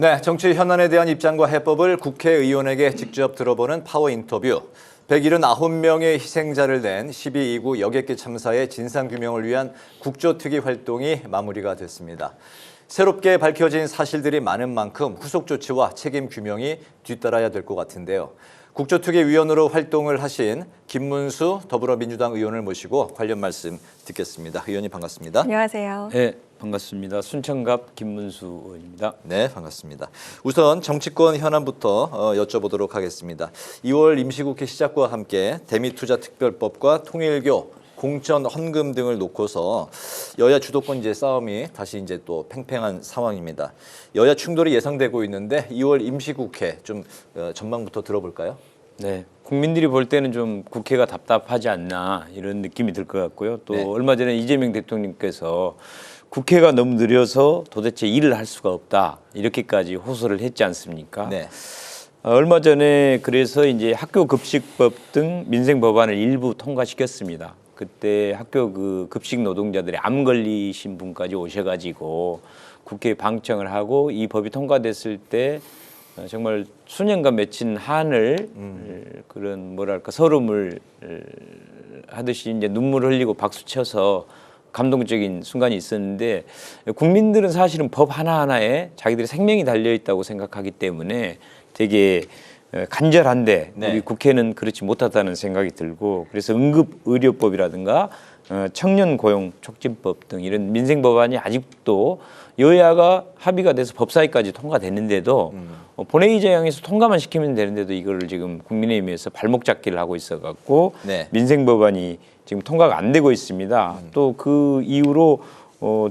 네, 정치 현안에 대한 입장과 해법을 국회의원에게 직접 들어보는 파워 인터뷰. 179명의 희생자를 낸 12.29 여객기 참사의 진상규명을 위한 국조특위 활동이 마무리가 됐습니다. 새롭게 밝혀진 사실들이 많은 만큼 후속 조치와 책임 규명이 뒤따라야 될 것 같은데요. 국조특위 위원으로 활동을 하신 김문수 더불어민주당 의원을 모시고 관련 말씀 듣겠습니다. 의원님 반갑습니다. 안녕하세요. 네, 반갑습니다. 순천갑 김문수 의원입니다. 네, 반갑습니다. 우선 정치권 현안부터 여쭤보도록 하겠습니다. 2월 임시국회 시작과 함께 대미투자특별법과 통일교, 공천 헌금 등을 놓고서 여야 주도권 싸움이 다시 또 팽팽한 상황입니다. 여야 충돌이 예상되고 있는데 2월 임시국회 좀 전망부터 들어볼까요? 네, 국민들이 볼 때는 좀 국회가 답답하지 않나 이런 느낌이 들 것 같고요. 또 네. 얼마 전에 이재명 대통령께서 국회가 너무 느려서 도대체 일을 할 수가 없다 이렇게까지 호소를 했지 않습니까? 네. 얼마 전에 그래서 이제 학교급식법 등 민생 법안을 일부 통과시켰습니다. 그때 학교 급식 노동자들이 암 걸리신 분까지 오셔가지고 국회에 방청을 하고 이 법이 통과됐을 때 정말 수년간 맺힌 한을 그런 서름을 하듯이 이제 눈물 흘리고 박수 쳐서 감동적인 순간이 있었는데, 국민들은 사실은 법 하나하나에 자기들의 생명이 달려 있다고 생각하기 때문에 되게 간절한데 네. 우리 국회는 그렇지 못하다는 생각이 들고, 그래서 응급의료법이라든가 청년고용촉진법 등 이런 민생 법안이 아직도 여야가 합의가 돼서 법사위까지 통과됐는데도 본회의장에서 통과만 시키면 되는데도 이거를 지금 국민의힘에서 발목 잡기를 하고 있어 갖고 네. 민생 법안이 지금 통과가 안 되고 있습니다. 또 그 이후로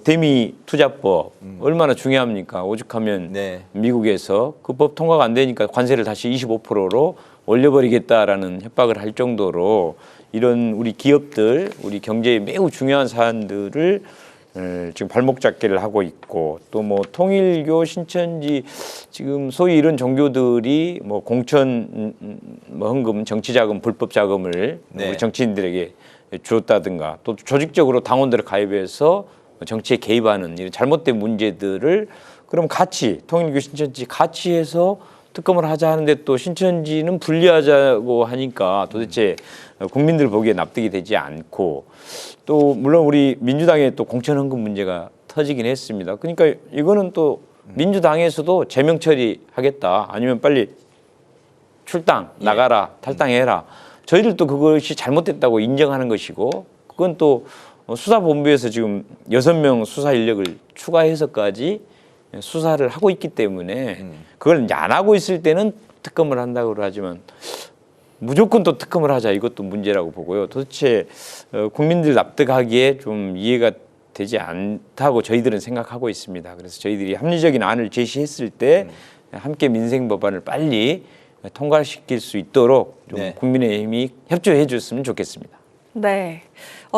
대미 투자법 얼마나 중요합니까? 오죽하면 네. 미국에서 그 법 통과가 안 되니까 관세를 다시 25%로 올려버리겠다라는 협박을 할 정도로 이런 우리 기업들, 우리 경제에 매우 중요한 사안들을 지금 발목 잡기를 하고 있고, 또 통일교, 신천지 지금 소위 이런 종교들이 공천 헌금, 정치자금, 불법 자금을 네. 우리 정치인들에게 줬다든가, 또 조직적으로 당원들을 가입해서 정치에 개입하는 이런 잘못된 문제들을 그럼 같이 통일교, 신천지 같이 해서 특검을 하자 하는데, 또 신천지는 분리하자고 하니까 도대체 국민들 보기에 납득이 되지 않고, 또 물론 우리 민주당에 또 공천헌금 문제가 터지긴 했습니다. 그러니까 이거는 또 민주당에서도 제명 처리하겠다, 아니면 빨리 출당 나가라, 탈당해라. 저희들도 그것이 잘못됐다고 인정하는 것이고, 그건 또 수사본부에서 지금 6명 수사 인력을 추가해서까지 수사를 하고 있기 때문에 그걸 이제 안 하고 있을 때는 특검을 한다고 하지만 무조건 또 특검을 하자, 이것도 문제라고 보고요. 도대체 국민들 납득하기에 좀 이해가 되지 않다고 저희들은 생각하고 있습니다. 그래서 저희들이 합리적인 안을 제시했을 때 함께 민생 법안을 빨리 통과시킬 수 있도록 좀 네. 국민의힘이 협조해 줬으면 좋겠습니다. 네.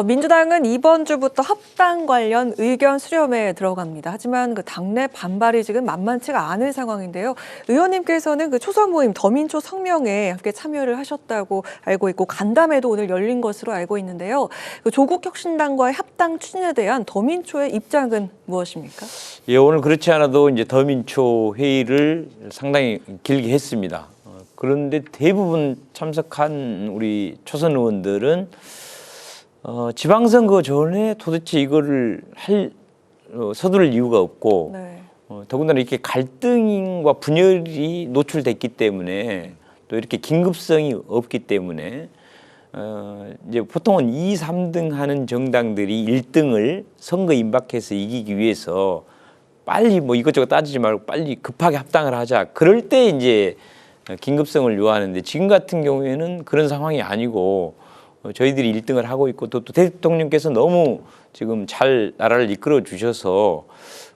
민주당은 이번 주부터 합당 관련 의견 수렴에 들어갑니다. 하지만 그 당내 반발이 지금 만만치가 않은 상황인데요. 의원님께서는 그 초선 모임 더민초 성명에 함께 참여를 하셨다고 알고 있고, 간담회도 오늘 열린 것으로 알고 있는데요. 그 조국혁신당과의 합당 추진에 대한 더민초의 입장은 무엇입니까? 예, 오늘 그렇지 않아도 이제 더민초 회의를 상당히 길게 했습니다. 그런데 대부분 참석한 우리 초선 의원들은 지방선거 전에 도대체 이거를 서두를 이유가 없고, 네. 더군다나 이렇게 갈등과 분열이 노출됐기 때문에, 또 이렇게 긴급성이 없기 때문에 이제 보통은 2, 3등 하는 정당들이 1등을 선거 임박해서 이기기 위해서 빨리 이것저것 따지지 말고 빨리 급하게 합당을 하자, 그럴 때 이제 긴급성을 요하는데, 지금 같은 경우에는 그런 상황이 아니고 저희들이 1등을 하고 있고, 또 대통령께서 너무 지금 잘 나라를 이끌어 주셔서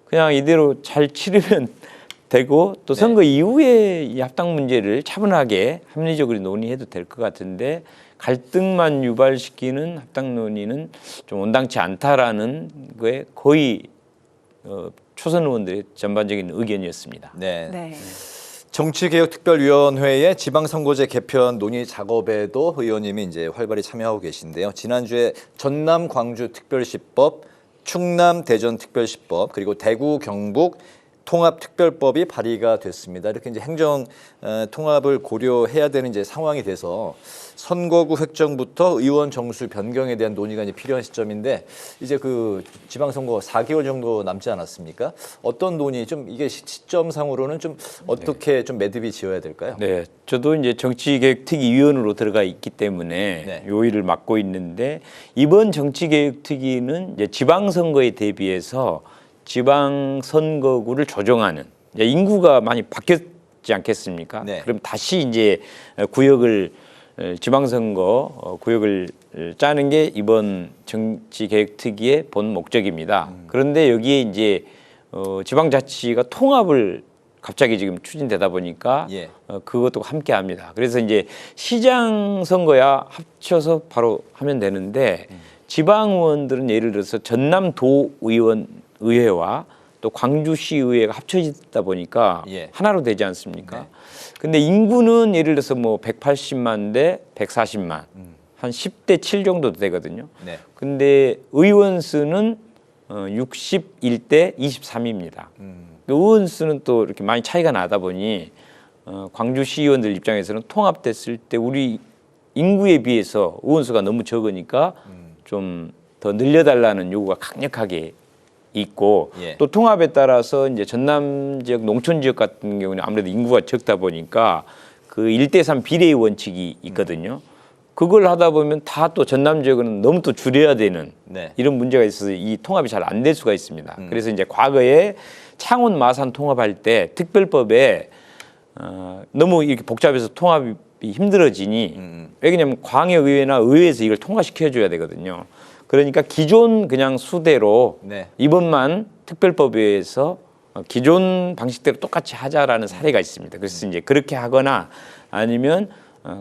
그냥 이대로 잘 치르면 되고, 또 선거 이후에 이 합당 문제를 차분하게 합리적으로 논의해도 될 것 같은데, 갈등만 유발시키는 합당 논의는 좀 온당치 않다라는 거에 거의 초선 의원들의 전반적인 의견이었습니다. 네. 네. 정치개혁특별위원회의 지방선거제 개편 논의 작업에도 의원님이 활발히 참여하고 계신데요. 지난주에 전남 광주 특별시법, 충남 대전 특별시법, 그리고 대구 경북 통합특별법이 발의가 됐습니다. 이렇게 이제 행정 통합을 고려해야 되는 이제 상황이 돼서 선거구 획정부터 의원 정수 변경에 대한 논의가 이제 필요한 시점인데 이제 그 지방선거 4개월 정도 남지 않았습니까? 어떤 논의 좀 이게 시점상으로는 좀 어떻게 좀 매듭이 지어야 될까요? 네, 저도 이제 정치개혁특위위원으로 들어가 있기 때문에 네. 요 일을 맡고 있는데 이번 정치개혁특위는 이제 지방선거에 대비해서 지방선거구를 조정하는 이제 인구가 많이 바뀌었지 않겠습니까? 네. 그럼 다시 이제 구역을 지방선거 구역을 짜는 게 이번 정치개혁특위의 본 목적입니다. 그런데 여기에 이제 지방자치가 통합을 갑자기 지금 추진되다 보니까 예. 그것도 함께 합니다. 그래서 이제 시장 선거야 합쳐서 바로 하면 되는데 지방의원들은 예를 들어서 전남도의원 의회와 또 광주시의회가 합쳐지다 보니까 예. 하나로 되지 않습니까? 네. 근데 인구는 예를 들어서 뭐 180만 대 140만 한 10대 7 정도 되거든요. 네. 근데 의원 수는 61대 23입니다. 의원 수는 또 이렇게 많이 차이가 나다 보니 광주시 의원들 입장에서는 통합됐을 때 우리 인구에 비해서 의원 수가 너무 적으니까 좀 더 늘려달라는 요구가 강력하게 있고 예. 또 통합에 따라서 이제 전남 지역 농촌 지역 같은 경우는 아무래도 인구가 적다 보니까 그 1대3 비례의 원칙이 있거든요. 그걸 하다 보면 다 또 전남 지역은 너무 또 줄여야 되는 네. 이런 문제가 있어서 이 통합이 잘 안 될 수가 있습니다. 그래서 이제 과거에 창원 마산 통합할 때 특별법에 너무 이렇게 복잡해서 통합이 힘들어지니 왜냐면 광역의회나 의회에서 이걸 통과시켜 줘야 되거든요. 그러니까 기존 그냥 수대로 네. 이번만 특별법에서 기존 방식대로 똑같이 하자라는 사례가 있습니다. 그래서 이제 그렇게 하거나 아니면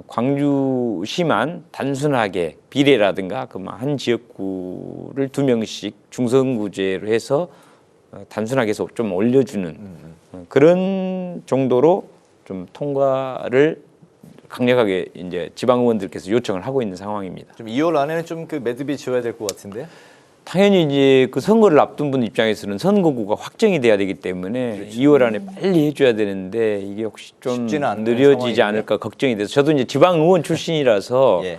광주시만 단순하게 비례라든가 그 한 지역구를 2명씩 중선구제로 해서 단순하게 해서 좀 올려주는 그런 정도로 좀 통과를 강력하게 이제 지방 의원들께서 요청을 하고 있는 상황입니다. 좀 2월 안에는 좀 그 매듭이 지어야 될 것 같은데. 당연히 이제 그 선거를 앞둔 분 입장에서는 선거구가 확정이 돼야 되기 때문에 2월 안에 빨리 해줘야 되는데 이게 혹시 좀 쉽지는 않은 느려지지 상황이고요. 않을까 걱정이 돼서 저도 이제 지방 의원 출신이라서 예.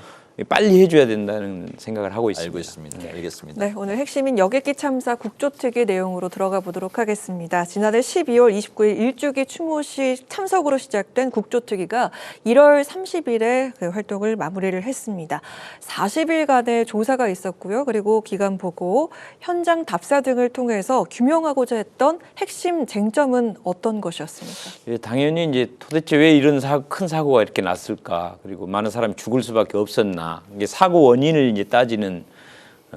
빨리 해줘야 된다는 생각을 하고 있습니다. 알고 있습니다. 알겠습니다. 네, 오늘 핵심인 여객기 참사 국조특위 내용으로 들어가 보도록 하겠습니다. 지난해 12월 29일 일주기 추모식 참석으로 시작된 국조특위가 1월 30일에 그 활동을 마무리를 했습니다. 40일간의 조사가 있었고요. 그리고 기간 보고, 현장 답사 등을 통해서 규명하고자 했던 핵심 쟁점은 어떤 것이었습니까? 예, 당연히 이제 도대체 왜 이런 큰 사고가 이렇게 났을까? 그리고 많은 사람이 죽을 수밖에 없었나? 이게 사고 원인을 이제 따지는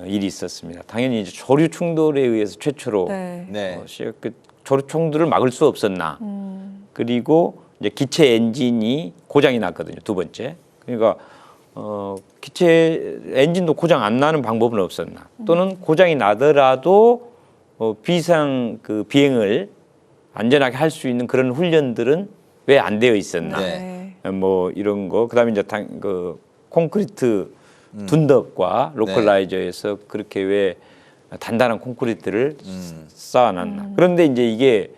일이 있었습니다. 당연히 이제 조류 충돌에 의해서 최초로 네. 그 조류 충돌을 막을 수 없었나? 그리고 이제 기체 엔진이 고장이 났거든요. 두 번째. 그러니까 기체 엔진도 고장 안 나는 방법은 없었나? 또는 고장이 나더라도 비상 그 비행을 안전하게 할 수 있는 그런 훈련들은 왜 안 되어 있었나? 네. 뭐 이런 거. 그다음에 이제 콘크리트 둔덕과 로컬라이저에서 그렇게 왜 단단한 콘크리트를 쌓아놨나. 그런데 이제 이게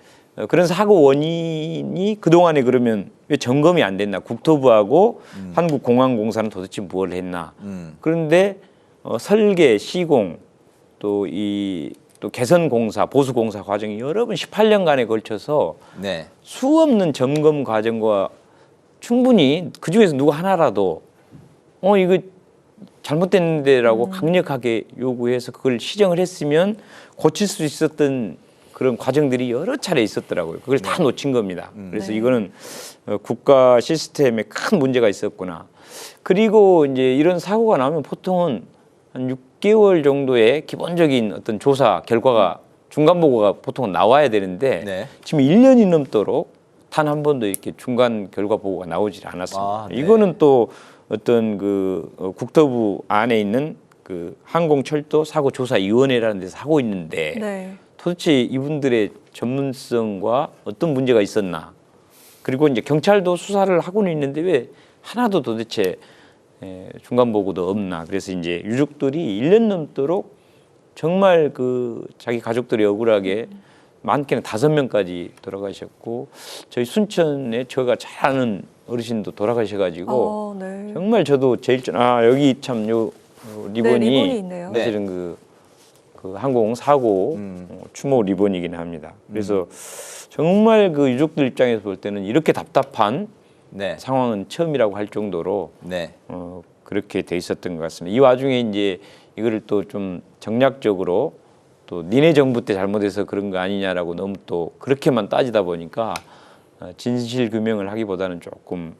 그런 사고 원인이 그동안에 그러면 왜 점검이 안 됐나. 국토부하고 한국공항공사는 도대체 뭘 했나. 그런데 설계, 시공, 또 개선공사, 보수공사 과정이 여러 번 18년간에 걸쳐서 네. 수없는 점검 과정과 충분히 그중에서 누구 하나라도 이거 잘못됐는데라고 강력하게 요구해서 그걸 시정을 했으면 고칠 수 있었던 그런 과정들이 여러 차례 있었더라고요. 그걸 다 놓친 겁니다. 그래서 이거는 국가 시스템에 큰 문제가 있었구나. 그리고 이제 이런 사고가 나면 보통은 한 6개월 정도의 기본적인 어떤 조사 결과가 중간 보고가 보통은 나와야 되는데 네. 지금 1년이 넘도록 단 한 번도 이렇게 중간 결과 보고가 나오질 않았습니다. 아, 네. 이거는 또 어떤 그 국토부 안에 있는 그 항공철도 사고조사위원회라는 데서 하고 있는데 네. 도대체 이분들의 전문성과 어떤 문제가 있었나. 그리고 이제 경찰도 수사를 하고는 있는데 왜 하나도 도대체 중간 보고도 없나. 그래서 이제 유족들이 1년 넘도록 정말 그 자기 가족들이 억울하게 많게는 5명까지 돌아가셨고 저희 순천에 제가 잘 아는 어르신도 돌아가셔가지고 네. 정말 저도 제일 여기 참 요 리본이 리본이 있네요. 사실은 그 항공 사고 추모 리본이긴 합니다. 그래서 정말 그 유족들 입장에서 볼 때는 이렇게 답답한 네. 상황은 처음이라고 할 정도로 네. 그렇게 돼 있었던 것 같습니다. 이 와중에 이제 이거를 또 좀 정략적으로 또 니네 정부 때 잘못해서 그런 거 아니냐라고 너무 또 그렇게만 따지다 보니까 진실 규명을 하기보다는 조금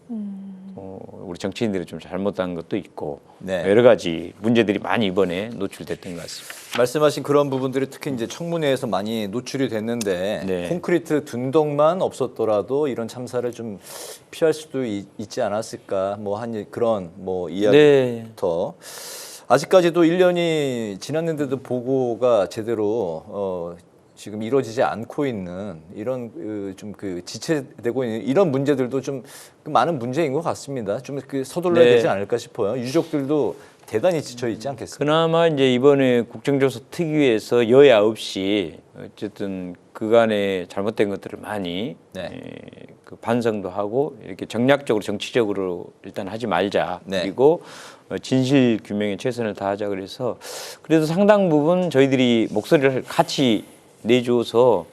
우리 정치인들이 좀 잘못한 것도 있고 네. 여러 가지 문제들이 많이 이번에 노출됐던 것 같습니다. 말씀하신 그런 부분들이 특히 이제 청문회에서 많이 노출이 됐는데 네. 콘크리트 둔덕만 없었더라도 이런 참사를 좀 피할 수도 있지 않았을까 뭐 한 그런 뭐 이야기부터 아직까지도 1년이 지났는데도 보고가 제대로 지금 이루어지지 않고 있는 이런 좀 그 지체되고 있는 이런 문제들도 좀 많은 문제인 것 같습니다. 좀 그 서둘러야 네. 되지 않을까 싶어요. 유족들도 대단히 지쳐 있지 않겠습니까? 그나마 이제 이번에 국정조사 특위에서 여야 없이 어쨌든 그간에 잘못된 것들을 많이 네. 그 반성도 하고 이렇게 정략적으로 정치적으로 일단 하지 말자. 네. 그리고 진실 규명에 최선을 다하자. 그래서 그래도 상당 부분 저희들이 목소리를 같이 내줘서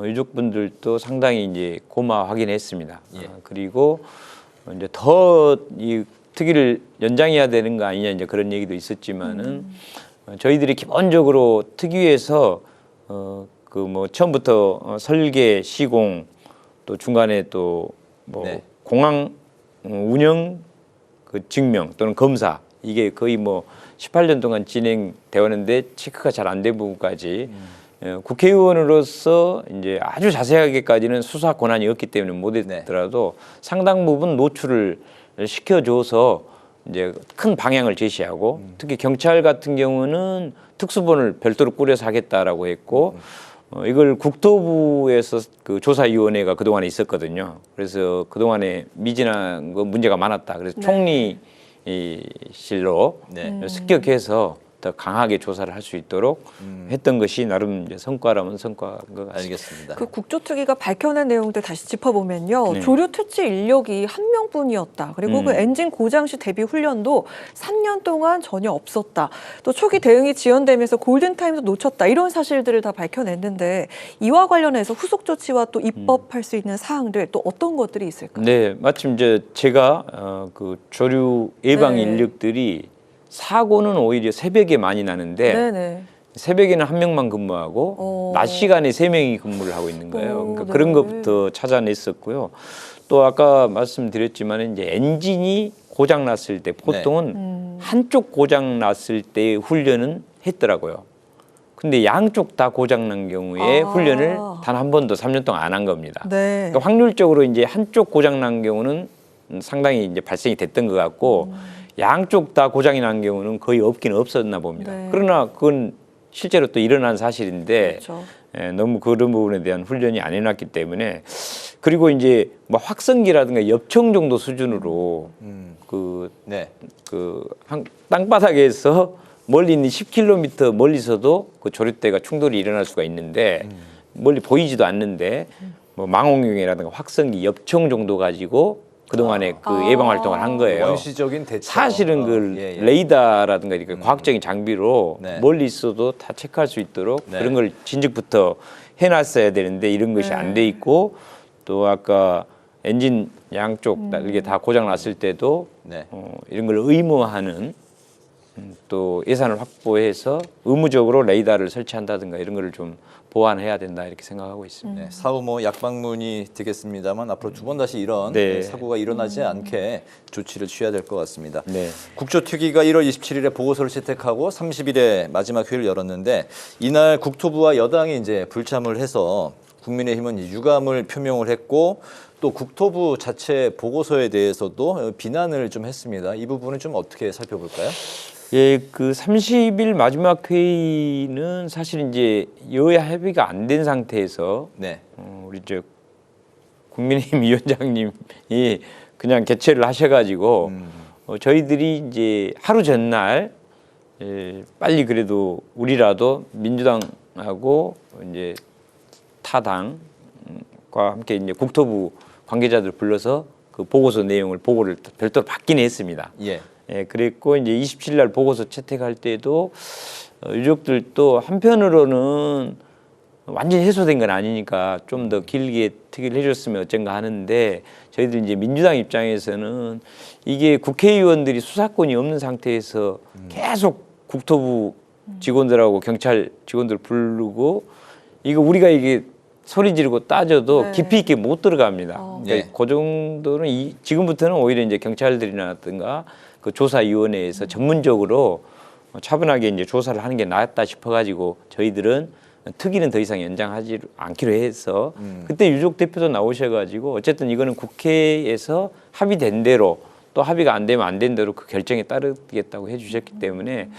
유족분들도 상당히 이제 고마워하긴 했습니다. 예. 그리고 이제 더 이 특위를 연장해야 되는 거 아니냐 이제 그런 얘기도 있었지만은 저희들이 기본적으로 특위에서 그 뭐 처음부터 설계 시공 또 중간에 또 뭐 네. 공항 운영 그 증명 또는 검사 이게 거의 뭐 18년 동안 진행되어 왔는데 체크가 잘 안 된 부분까지 국회의원으로서 이제 아주 자세하게까지는 수사 권한이 없기 때문에 못했더라도 상당 부분 노출을 시켜줘서 이제 큰 방향을 제시하고 특히 경찰 같은 경우는 특수본을 별도로 꾸려서 하겠다라고 했고 이걸 국토부에서 그 조사위원회가 그동안에 있었거든요. 그래서 그동안에 미진한 거 문제가 많았다. 그래서 총리실로 네. 습격해서 더 강하게 조사를 할 수 있도록 했던 것이 나름 이제 성과라면 성과인 것 같습니다. 알겠습니다. 그 국조특위가 밝혀낸 내용들 다시 짚어보면요. 네. 조류 퇴치 인력이 1명뿐이었다. 그리고 그 엔진 고장 시 대비 훈련도 3년 동안 전혀 없었다. 또 초기 대응이 지연되면서 골든타임도 놓쳤다. 이런 사실들을 다 밝혀냈는데 이와 관련해서 후속 조치와 또 입법할 수 있는 사항들 또 어떤 것들이 있을까요? 네, 마침 이제 제가 그 조류 예방 네. 인력들이 사고는 오히려 새벽에 많이 나는데 네네. 새벽에는 1명만 근무하고 낮 시간에 3명이 근무를 하고 있는 거예요. 그러니까 네. 그런 것부터 찾아냈었고요. 또 아까 말씀드렸지만 이제 엔진이 고장 났을 때 보통은 한쪽 고장 났을 때 훈련은 했더라고요. 근데 양쪽 다 고장 난 경우에 훈련을 단 한 번도 3년 동안 안 한 겁니다. 네. 그러니까 확률적으로 이제 한쪽 고장 난 경우는 상당히 이제 발생이 됐던 것 같고 양쪽 다 고장이 난 경우는 거의 없긴 없었나 봅니다. 네. 그러나 그건 실제로 또 일어난 사실인데 그렇죠. 너무 그런 부분에 대한 훈련이 안 해놨기 때문에 그리고 이제 뭐 확성기라든가 엽청 정도 수준으로 네. 땅바닥에서 멀리 있는 10km 멀리서도 그 조류대가 충돌이 일어날 수가 있는데 멀리 보이지도 않는데 뭐 망원경이라든가 확성기 엽청 정도 가지고 그동안에 그 예방 활동을 한 거예요. 원시적인 대처. 사실은 그 예, 예. 레이더라든가 이렇게 과학적인 장비로 네. 멀리 있어도 다 체크할 수 있도록 네. 그런 걸 진즉부터 해놨어야 되는데 이런 것이 안 돼 있고 또 아까 엔진 양쪽 이게 다 고장 났을 때도 네. 이런 걸 의무화하는 또 예산을 확보해서 의무적으로 레이더를 설치한다든가 이런 거를 좀 보완해야 된다 이렇게 생각하고 있습니다. 네, 사후 뭐 약방문이 되겠습니다만 앞으로 두 번 다시 이런 네. 사고가 일어나지 않게 조치를 취해야 될 것 같습니다. 네. 국조특위가 1월 27일에 보고서를 채택하고 30일에 마지막 회의를 열었는데 이날 국토부와 여당이 이제 불참을 해서 국민의힘은 유감을 표명을 했고 또 국토부 자체 보고서에 대해서도 비난을 좀 했습니다. 이 부분은 좀 어떻게 살펴볼까요? 예, 그 30일 마지막 회의는 사실 이제 여야 협의가 안 된 상태에서 네. 우리 저 국민의힘 위원장님이 그냥 개최를 하셔가지고 저희들이 이제 하루 전날 빨리 그래도 우리라도 민주당하고 이제 사당과 함께 이제 국토부 관계자들 불러서 그 보고서 내용을 보고를 별도로 받긴 했습니다. 예. 예, 그랬고 이제 27일 날 보고서 채택할 때도 유족들도 한편으로는 완전히 해소된 건 아니니까 좀 더 길게 특위를 해줬으면 어쩐가 하는데 저희들 이제 민주당 입장에서는 이게 국회의원들이 수사권이 없는 상태에서 계속 국토부 직원들하고 경찰 직원들 부르고 이거 우리가 이게 소리 지르고 따져도 네. 깊이 있게 못 들어갑니다. 네. 그러니까 그 정도는 지금부터는 오히려 이제 경찰들이라든가 그 조사위원회에서 전문적으로 차분하게 이제 조사를 하는 게 낫다 싶어가지고 저희들은 특위는 더 이상 연장하지 않기로 해서 그때 유족 대표도 나오셔가지고 어쨌든 이거는 국회에서 합의된 대로 또 합의가 안 되면 안 된 대로 그 결정에 따르겠다고 해주셨기 때문에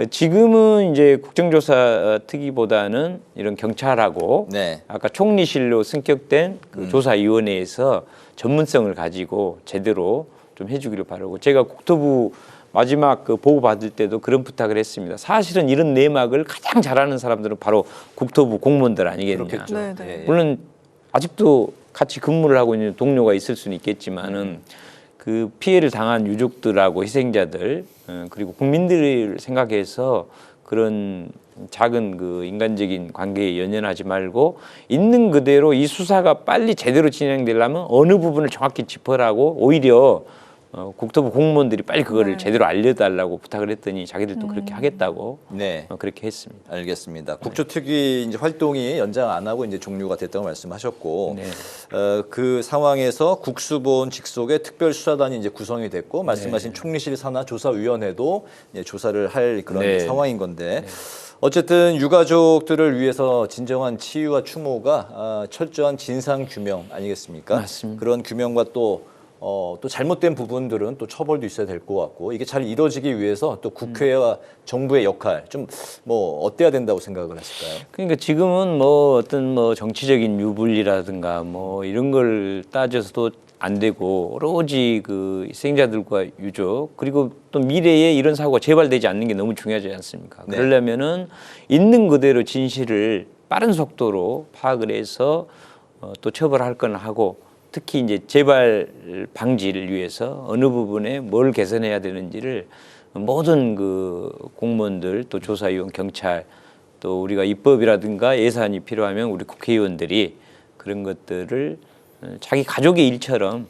지금은 이제 국정조사 특위보다는 이런 경찰하고 네. 아까 총리실로 승격된 그 조사위원회에서 전문성을 가지고 제대로 좀 해주기를 바라고 제가 국토부 마지막 그 보고 받을 때도 그런 부탁을 했습니다. 사실은 이런 내막을 가장 잘하는 사람들은 바로 국토부 공무원들 아니겠느냐. 그렇겠죠. 네, 네. 예, 예. 물론 아직도 같이 근무를 하고 있는 동료가 있을 수는 있겠지만은 그 피해를 당한 유족들하고 희생자들 그리고 국민들을 생각해서 그런 작은 그 인간적인 관계에 연연하지 말고 있는 그대로 이 수사가 빨리 제대로 진행되려면 어느 부분을 정확히 짚어라고 오히려 국토부 공무원들이 빨리 그거를 네. 제대로 알려달라고 부탁을 했더니 자기들도 그렇게 하겠다고 네. 그렇게 했습니다. 알겠습니다. 국조특위 이제 활동이 연장 안 하고 이제 종료가 됐다고 말씀하셨고, 네. 그 상황에서 국수본 직속의 특별수사단이 이제 구성이 됐고, 말씀하신 총리실 산하 조사위원회도 이제 조사를 할 그런 네. 상황인 건데, 어쨌든 유가족들을 위해서 진정한 치유와 추모가 철저한 진상 규명 아니겠습니까? 맞습니다. 그런 규명과 또 잘못된 부분들은 또 처벌도 있어야 될 것 같고 이게 잘 이루어지기 위해서 또 국회와 정부의 역할 좀 뭐 어때야 된다고 생각을 하실까요? 그러니까 지금은 뭐 어떤 뭐 정치적인 유불리라든가 뭐 이런 걸 따져서도 안 되고 오로지 그 희생자들과 유족 그리고 또 미래에 이런 사고가 재발되지 않는 게 너무 중요하지 않습니까? 네. 그러려면은 있는 그대로 진실을 빠른 속도로 파악을 해서 또 처벌할 건 하고 특히 이제 재발 방지를 위해서 어느 부분에 뭘 개선해야 되는지를 모든 그 공무원들 또 조사위원 경찰 또 우리가 입법이라든가 예산이 필요하면 우리 국회의원들이 그런 것들을 자기 가족의 일처럼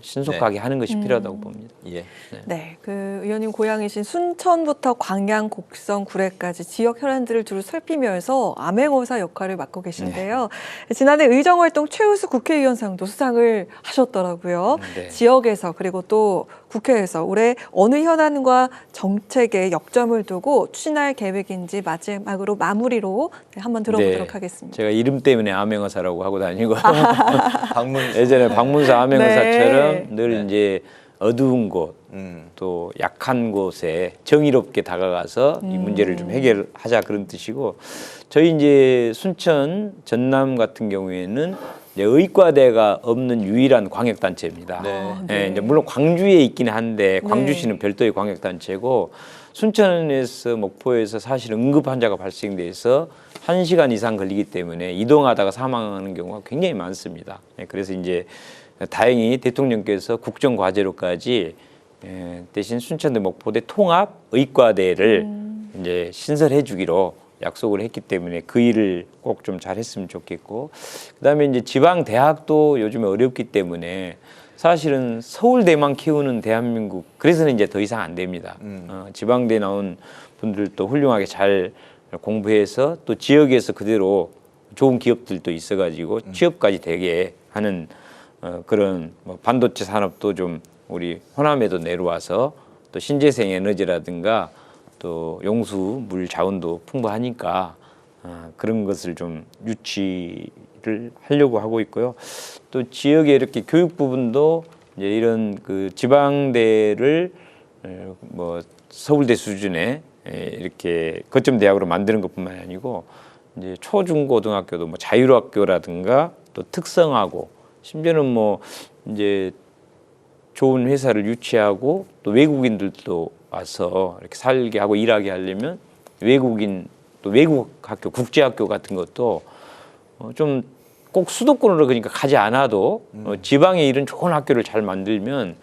신속하게 하는 것이 필요하다고 봅니다. 예. 네, 그 의원님 고향이신 순천부터 광양, 곡성, 구례까지 지역 현안들을 두루 살피면서 암행어사 역할을 맡고 계신데요. 지난해 의정활동 최우수 국회의원상도 수상을 하셨더라고요. 네. 지역에서 그리고 또 국회에서 올해 어느 현안과 정책에 역점을 두고 추진할 계획인지 마지막으로 마무리로 한번 들어보도록 하겠습니다. 제가 이름 때문에 암행어사라고 하고 다니고 방문 예전에 박문서 암행어사처럼 네. 늘 이제 어두운 곳, 또 약한 곳에 정의롭게 다가가서 이 문제를 좀 해결하자 그런 뜻이고 저희 이제 순천 전남 같은 경우에는 이제 의과대가 없는 유일한 광역단체입니다. 네. 예, 이제 물론 광주에 있긴 한데 광주시는 별도의 광역단체고 순천에서 목포에서 사실 응급 환자가 발생돼서 1시간 이상 걸리기 때문에 이동하다가 사망하는 경우가 굉장히 많습니다. 예, 그래서 이제 다행히 대통령께서 국정과제로까지 대신 순천대 목포대 통합 의과대를 이제 신설해 주기로 약속을 했기 때문에 그 일을 꼭 좀 잘했으면 좋겠고 그다음에 이제 지방 대학도 요즘에 어렵기 때문에 사실은 서울대만 키우는 대한민국 그래서는 이제 더 이상 안 됩니다. 지방대 나온 분들도 훌륭하게 잘 공부해서 또 지역에서 그대로 좋은 기업들도 있어가지고 취업까지 되게 하는 그런 뭐 반도체 산업도 좀 우리 호남에도 내려와서 또 신재생 에너지라든가 또 용수 물 자원도 풍부하니까 그런 것을 좀 유치를 하려고 하고 있고요. 또 지역에 이렇게 교육 부분도 이제 이런 그 지방대를 뭐 서울대 수준의 이렇게 거점 대학으로 만드는 것뿐만 아니고 이제 초중고등학교도 뭐 자율학교라든가 또 특성화고 심지어는 뭐 이제 좋은 회사를 유치하고 또 외국인들도 와서 이렇게 살게 하고 일하게 하려면 외국인 또 외국 학교 국제학교 같은 것도 좀 꼭 수도권으로 그러니까 가지 않아도 지방에 이런 좋은 학교를 잘 만들면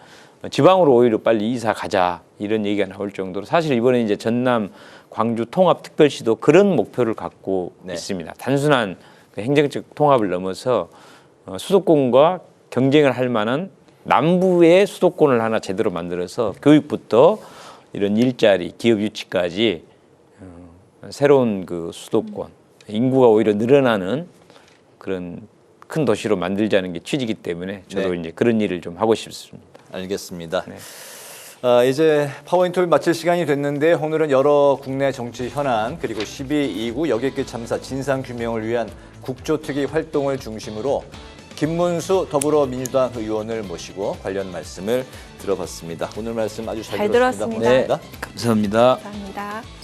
지방으로 오히려 빨리 이사 가자 이런 얘기가 나올 정도로 사실 이번에 이제 전남 광주 통합특별시도 그런 목표를 갖고 네. 있습니다. 단순한 그 행정적 통합을 넘어서 수도권과 경쟁을 할 만한 남부의 수도권을 하나 제대로 만들어서 교육부터 이런 일자리, 기업 유치까지 새로운 그 수도권, 인구가 오히려 늘어나는 그런 큰 도시로 만들자는 게 취지이기 때문에 저도 네. 이제 그런 일을 좀 하고 싶습니다. 알겠습니다. 네. 이제 파워 인터뷰 마칠 시간이 됐는데 오늘은 여러 국내 정치 현안 그리고 12.29 여객기 참사 진상 규명을 위한 국조특위 활동을 중심으로 김문수 더불어민주당 의원을 모시고 관련 말씀을 들어봤습니다. 오늘 말씀 아주 잘 잘 들었습니다. 들었습니다. 고맙습니다. 감사합니다. 감사합니다.